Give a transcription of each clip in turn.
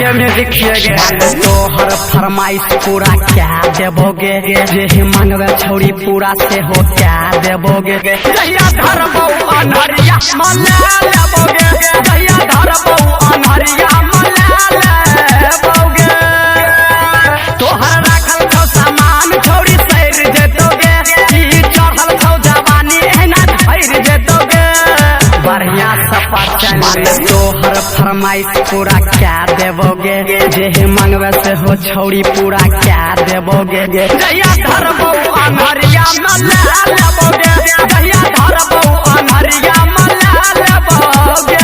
के म्यूजिक किएगे तो हर फरमाइश पूरा क्या देबोगे जे मांगवे छौड़ी पूरा से हो क्या देबोगे जहिया धरबो अनहरिया मले लेबोगे जहिया धरबो अनहरिया मले लेबोगे तोहर राखल छौ सामान छौड़ी सैर जेतोगे ई चढ़ल छौ जवानी एना भैर जेतोगे बढ़िया सपा चल तोहर फरमाइश पूरा क्या देबोगे जे मांगवे से हो छौड़ी पूरा क्या देबोगे जहिया धरबो अनहरिया मले लेबोगे जहिया धरबो अनहरिया मले लेबोगे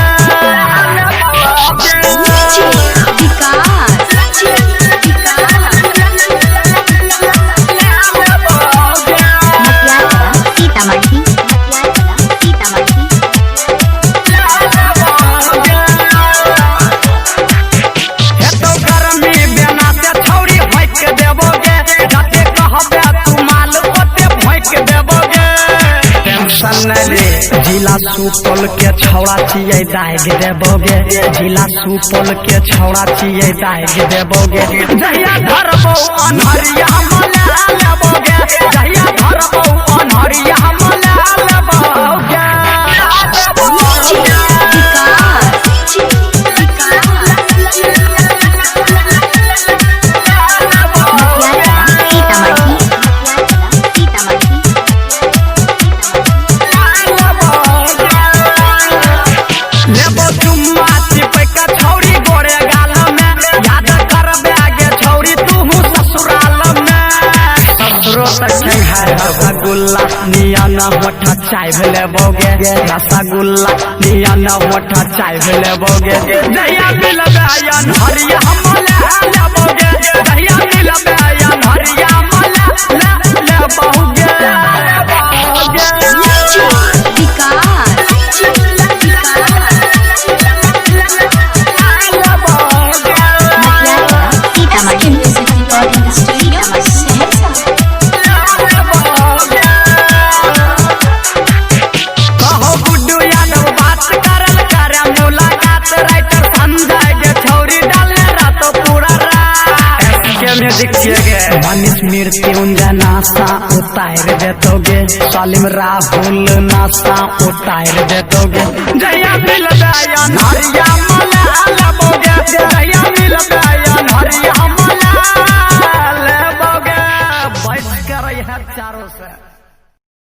जिला सुपौल के छौड़ा छियै दाग देबोगे जिला सुपौल के छौड़ा छियै दाग देबोगे जहिया धरबो अनहरिया मले लेबोगे जहिया धरबो अनहरिया मले लेबोगे रसगुल्ला नियन होठा चाय लेबोगे रसगुल्ला नियन होठा चाय लेबोगे जहिया मिलबे अनहरिया मले लेबोगे जहिया मिलबे अनहरिया मले लेबोगे मनीष मृत्युंजय नासा उतार देतोगे सालिम राहुल नासा उतार देतोगे जहिया मिलबे अनहरिया मले लेबोगे जहिया मिलबे अनहरिया मले लेबोगे बैठ कर चारों से।